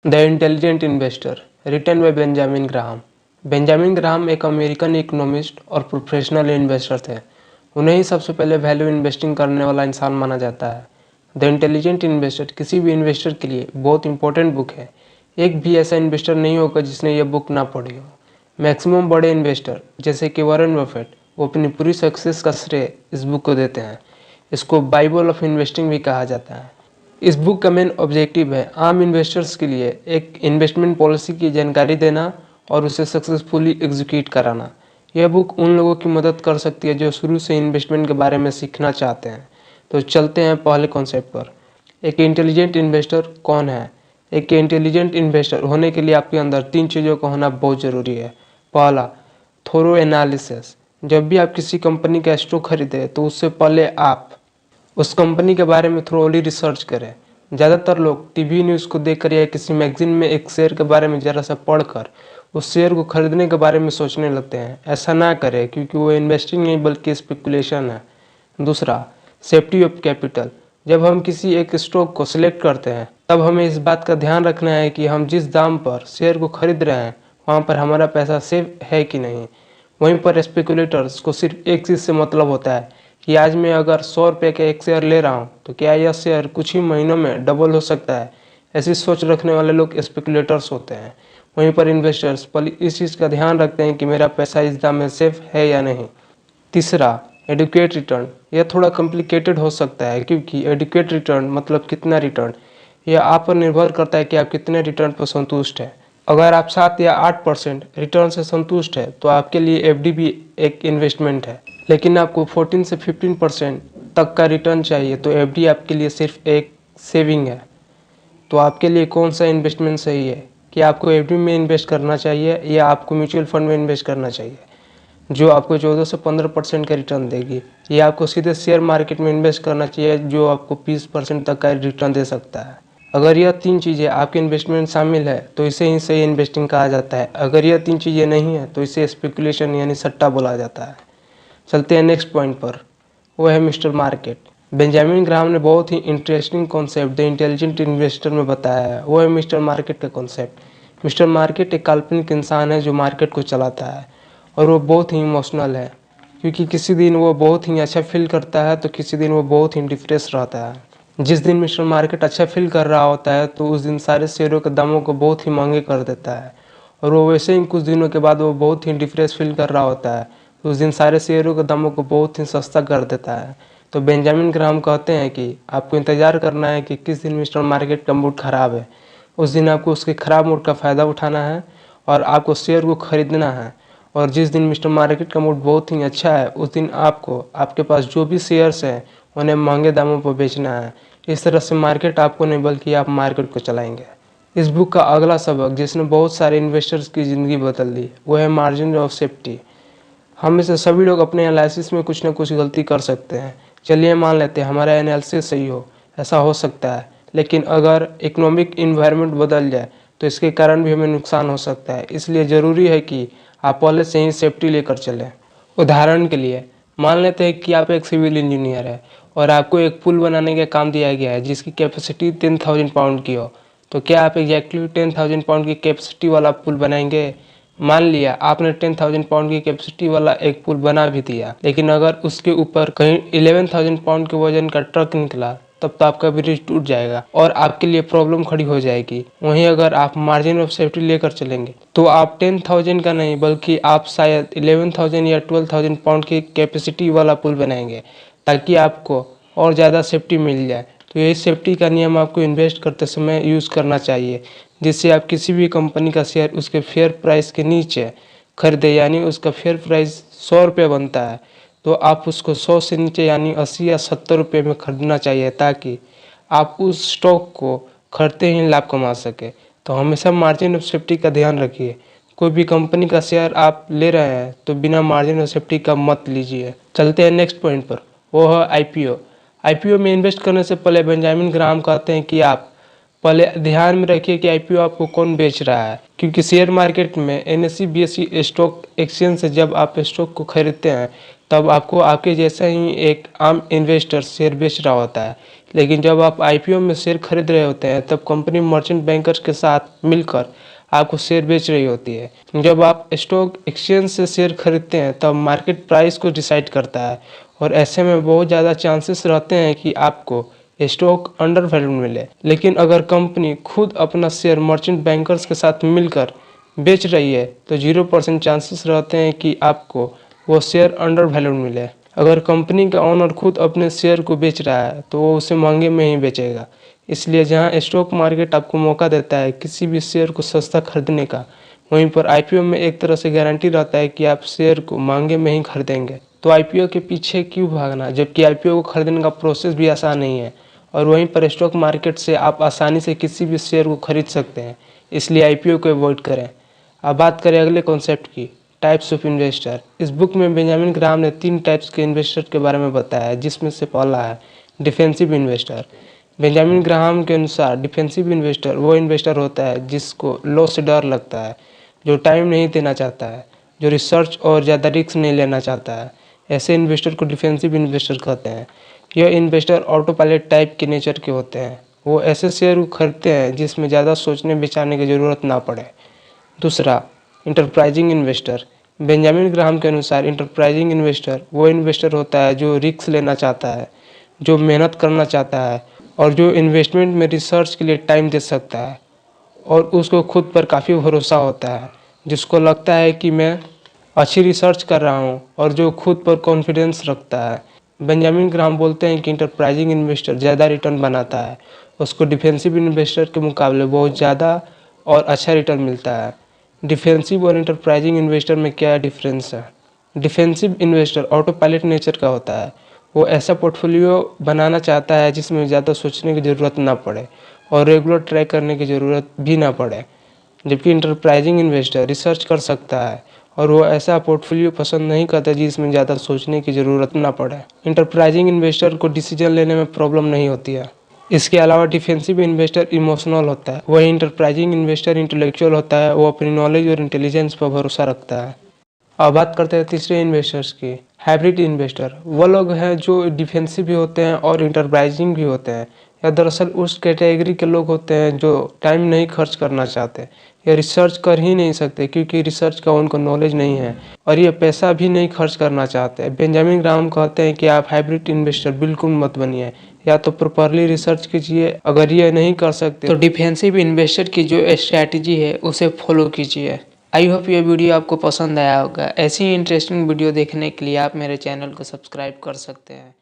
The intelligent investor written by Benjamin Graham. Benjamin Graham एक American economist और professional investor थे। उन्हें ही सबसे पहले वैल्यू इन्वेस्टिंग करने वाला इंसान माना जाता है। द इंटेलिजेंट इन्वेस्टर किसी भी इन्वेस्टर के लिए बहुत इंपॉर्टेंट बुक है। एक भी ऐसा इन्वेस्टर नहीं होगा जिसने यह बुक ना पढ़ी हो। मैक्सिमम बड़े इन्वेस्टर जैसे कि वॉरेन बफेट वो अपनी पूरी सक्सेस का श्रेय इस बुक को देते हैं। इसको बाइबल ऑफ इन्वेस्टिंग भी कहा जाता है। इस बुक का मेन ऑब्जेक्टिव है आम इन्वेस्टर्स के लिए एक इन्वेस्टमेंट पॉलिसी की जानकारी देना और उसे सक्सेसफुली एग्जीक्यूट कराना। यह बुक उन लोगों की मदद कर सकती है जो शुरू से इन्वेस्टमेंट के बारे में सीखना चाहते हैं। तो चलते हैं पहले कॉन्सेप्ट पर। एक इंटेलिजेंट इन्वेस्टर कौन है? एक इंटेलिजेंट इन्वेस्टर होने के लिए आपके अंदर 3 चीज़ों का होना बहुत ज़रूरी है। पहला, थोरो एनालिसिस। जब भी आप किसी कंपनी का स्टॉक खरीदें तो उससे पहले आप उस कंपनी के बारे में थोड़ी रिसर्च करें। ज़्यादातर लोग टीवी न्यूज़ को देखकर या किसी मैगजीन में एक शेयर के बारे में ज़रा सा पढ़कर उस शेयर को खरीदने के बारे में सोचने लगते हैं। ऐसा ना करें क्योंकि वो इन्वेस्टिंग नहीं बल्कि स्पेकुलेशन है। दूसरा, सेफ्टी ऑफ कैपिटल। जब हम किसी एक स्टॉक को सिलेक्ट करते हैं तब हमें इस बात का ध्यान रखना है कि हम जिस दाम पर शेयर को खरीद रहे हैं वहाँ पर हमारा पैसा सेफ है कि नहीं। वहीं पर स्पेकुलेटर्स को सिर्फ एक चीज़ से मतलब होता है कि आज मैं अगर 100 रुपये का एक शेयर ले रहा हूँ तो क्या यह शेयर कुछ ही महीनों में डबल हो सकता है। ऐसी सोच रखने वाले लोग स्पेकुलेटर्स होते हैं। वहीं पर इन्वेस्टर्स इस चीज़ का ध्यान रखते हैं कि मेरा पैसा इस दाम में सेफ है या नहीं। तीसरा, एडुकेट रिटर्न। यह थोड़ा कॉम्प्लिकेटेड हो सकता है क्योंकि एडुकेट रिटर्न मतलब कितना रिटर्न, यह आप पर निर्भर करता है कि आप कितने रिटर्न पर संतुष्ट हैं। अगर आप 7 या 8% रिटर्न से संतुष्ट है तो आपके लिए एफडी भी एक इन्वेस्टमेंट है। लेकिन आपको 14 से 15% तक का रिटर्न चाहिए तो एफडी आपके लिए सिर्फ एक सेविंग है। तो आपके लिए कौन सा इन्वेस्टमेंट सही है कि आपको एफडी में इन्वेस्ट करना चाहिए या आपको म्यूचुअल फंड में इन्वेस्ट करना चाहिए जो आपको 14 से 15% का रिटर्न देगी, या आपको सीधे शेयर मार्केट में इन्वेस्ट करना चाहिए जो आपको 20% तक का रिटर्न दे सकता है। अगर यह 3 चीज़ें आपके इन्वेस्टमेंट शामिल है तो इसे ही सही इन्वेस्टिंग कहा जाता है। अगर यह 3 चीज़ें नहीं है तो इसे स्पेकुलेशन यानी सट्टा बोला जाता है। चलते हैं नेक्स्ट पॉइंट पर, वो है मिस्टर मार्केट। बेंजामिन ग्राहम ने बहुत ही interesting concept the intelligent investor में बताया है, वो है मिस्टर मार्केट का कॉन्सेप्ट। मिस्टर मार्केट एक काल्पनिक इंसान है जो मार्केट को चलाता है और वो बहुत ही इमोशनल है क्योंकि किसी दिन वो बहुत ही अच्छा फील करता है तो किसी दिन वो बहुत ही डिप्रेस रहता है। जिस दिन मिस्टर मार्केट अच्छा फील कर रहा होता है तो उस दिन सारे शेयरों के दामों को बहुत ही महंगे कर देता है और वो वैसे ही कुछ दिनों के बाद वो बहुत ही डिप्रेस फील कर रहा होता है तो उस दिन सारे शेयरों के दामों को बहुत ही सस्ता कर देता है। तो बेंजामिन ग्राहम कहते हैं कि आपको इंतज़ार करना है कि किस दिन मिस्टर मार्केट का मूड ख़राब है, उस दिन आपको उसके ख़राब मूड का फ़ायदा उठाना है और आपको शेयर को ख़रीदना है। और जिस दिन मिस्टर मार्केट का मूड बहुत ही अच्छा है उस दिन आपको आपके पास जो भी शेयर्स हैं उन्हें महंगे दामों पर बेचना है। इस तरह से मार्केट आपको नहीं बल्कि आप मार्केट को चलाएंगे। इस बुक का अगला सबक जिसने बहुत सारे इन्वेस्टर्स की ज़िंदगी बदल दी वो है मार्जिन ऑफ सेफ्टी। हम में से सभी लोग अपने एनालिसिस में कुछ ना कुछ गलती कर सकते हैं। चलिए मान लेते हैं हमारा एनालिसिस सही हो, ऐसा हो सकता है, लेकिन अगर इकोनॉमिक इन्वायरमेंट बदल जाए तो इसके कारण भी हमें नुकसान हो सकता है। इसलिए ज़रूरी है कि आप पहले से ही सेफ्टी लेकर चलें। उदाहरण के लिए मान लेते हैं कि आप एक सिविल इंजीनियर है और आपको एक पुल बनाने का काम दिया गया है जिसकी कैपेसिटी 10,000 पाउंड की हो। तो क्या आप एग्जैक्टली 10,000 पाउंड की कैपेसिटी वाला पुल बनाएंगे? मान लिया आपने 10,000 पाउंड की कैपेसिटी वाला एक पुल बना भी दिया, लेकिन अगर उसके ऊपर कहीं 11,000 पाउंड के वजन का ट्रक निकला तब तो आपका ब्रिज टूट जाएगा और आपके लिए प्रॉब्लम खड़ी हो जाएगी। वहीं अगर आप मार्जिन ऑफ सेफ्टी लेकर चलेंगे तो आप 10,000 का नहीं बल्कि आप शायद 11,000 या 12,000 पाउंड की कैपेसिटी वाला पुल बनाएंगे ताकि आपको और ज़्यादा सेफ्टी मिल जाए। तो यही सेफ्टी का नियम आपको इन्वेस्ट करते समय यूज़ करना चाहिए जिससे आप किसी भी कंपनी का शेयर उसके फेयर प्राइस के नीचे खरीदें। यानी उसका फेयर प्राइस 100 रुपये बनता है तो आप उसको 100 से नीचे यानी 80 या 70 रुपये में खरीदना चाहिए ताकि आप उस स्टॉक को खरीदते ही लाभ कमा सके। तो हमेशा मार्जिन ऑफ सेफ्टी का ध्यान रखिए। कोई भी कंपनी का शेयर आप ले रहे हैं तो बिना मार्जिन ऑफ सेफ्टी का मत लीजिए। चलते हैं नेक्स्ट पॉइंट पर, वो है आईपीओ। आईपीओ में इन्वेस्ट करने से पहले बेंजामिन ग्राहम कहते हैं कि आप पहले ध्यान में रखिए कि आईपीओ आपको कौन बेच रहा है, क्योंकि शेयर मार्केट में एनएसई बीएसई स्टॉक एक्सचेंज से जब आप स्टॉक को खरीदते हैं तब आपको आपके जैसा ही एक आम इन्वेस्टर शेयर बेच रहा होता है। लेकिन जब आप आईपीओ में शेयर खरीद रहे होते हैं तब कंपनी मर्चेंट बैंकर्स के साथ मिलकर आपको शेयर बेच रही होती है। जब आप स्टॉक एक्सचेंज से शेयर खरीदते हैं तब मार्केट प्राइस को डिसाइड करता है और ऐसे में बहुत ज़्यादा चांसेस रहते हैं कि आपको स्टॉक अंडर वैल्यू मिले। लेकिन अगर कंपनी खुद अपना शेयर मर्चेंट बैंकर्स के साथ मिलकर बेच रही है तो 0% चांसेस रहते हैं कि आपको वो शेयर अंडर वैल्यू मिले। अगर कंपनी का ओनर खुद अपने शेयर को बेच रहा है तो वो उसे महंगे में ही बेचेगा। इसलिए जहां स्टॉक मार्केट आपको मौका देता है किसी भी शेयर को सस्ता खरीदने का, वहीं पर आईपीओ में एक तरह से गारंटी रहता है कि आप शेयर को महंगे में ही खरीदेंगे। तो आईपीओ के पीछे क्यों भागना, जबकि आईपीओ को खरीदने का प्रोसेस भी आसान नहीं है और वहीं पर स्टॉक मार्केट से आप आसानी से किसी भी शेयर को खरीद सकते हैं। इसलिए आईपीओ को अवॉइड करें। अब बात करें अगले कॉन्सेप्ट की, टाइप्स ऑफ इन्वेस्टर। इस बुक में बेंजामिन ग्राहम ने 3 टाइप्स के इन्वेस्टर के बारे में बताया है, जिसमें से पहला है डिफेंसिव इन्वेस्टर। बेंजामिन ग्राहम के अनुसार डिफेंसिव इन्वेस्टर वो इन्वेस्टर होता है जिसको लॉस से डर लगता है, जो टाइम नहीं देना चाहता है, जो रिसर्च और ज़्यादा रिस्क नहीं लेना चाहता है। ऐसे इन्वेस्टर को डिफेंसिव इन्वेस्टर कहते हैं। यह इन्वेस्टर ऑटो पायलट टाइप के नेचर के होते हैं। वो ऐसे शेयर को खरीदते हैं जिसमें ज़्यादा सोचने बिचारने की ज़रूरत ना पड़े। दूसरा, इंटरप्राइजिंग इन्वेस्टर। बेंजामिन ग्राहम के अनुसार इंटरप्राइजिंग इन्वेस्टर वो इन्वेस्टर होता है जो रिस्क लेना चाहता है, जो मेहनत करना चाहता है और जो इन्वेस्टमेंट में रिसर्च के लिए टाइम दे सकता है और उसको खुद पर काफ़ी भरोसा होता है, जिसको लगता है कि मैं अच्छी रिसर्च कर रहा हूँ और जो खुद पर कॉन्फिडेंस रखता है। बेंजामिन ग्राहम बोलते हैं कि इंटरप्राइजिंग इन्वेस्टर ज़्यादा रिटर्न बनाता है, उसको डिफेंसिव इन्वेस्टर के मुकाबले बहुत ज़्यादा और अच्छा रिटर्न मिलता है। डिफेंसिव और इंटरप्राइजिंग इन्वेस्टर में क्या डिफरेंस है? Defensive investor auto pilot nature का होता है। वो ऐसा पोर्टफोलियो बनाना चाहता है जिसमें ज़्यादा सोचने की ज़रूरत ना पड़े और रेगुलर ट्रैक करने की ज़रूरत भी ना पड़े। जबकि इंटरप्राइजिंग इन्वेस्टर रिसर्च कर सकता है और वो ऐसा पोर्टफोलियो पसंद नहीं करता जिसमें ज़्यादा सोचने की ज़रूरत ना पड़े। इंटरप्राइजिंग इन्वेस्टर को डिसीजन लेने में प्रॉब्लम नहीं होती है। इसके अलावा डिफेंसिव इन्वेस्टर इमोशनल होता है, वही इंटरप्राइजिंग इन्वेस्टर इंटेलेक्चुअल होता है। वो अपनी नॉलेज और इंटेलिजेंस पर भरोसा रखता है। अब बात करते हैं तीसरे इन्वेस्टर्स की, हाइब्रिड इन्वेस्टर। वो लोग हैं जो डिफेंसिव भी होते हैं और इंटरप्राइजिंग भी होते हैं। या दरअसल उस कैटेगरी के लोग होते हैं जो टाइम नहीं खर्च करना चाहते या रिसर्च कर ही नहीं सकते क्योंकि रिसर्च का उनको नॉलेज नहीं है और ये पैसा भी नहीं खर्च करना चाहते। बेंजामिन ग्राहम कहते हैं कि आप हाइब्रिड इन्वेस्टर बिल्कुल मत बनिए, या तो प्रॉपरली रिसर्च कीजिए, अगर ये नहीं कर सकते तो डिफेंसिव इन्वेस्टर की जो स्ट्रैटेजी है उसे फॉलो कीजिए। आई होप ये वीडियो आपको पसंद आया होगा। ऐसी इंटरेस्टिंग वीडियो देखने के लिए आप मेरे चैनल को सब्सक्राइब कर सकते हैं।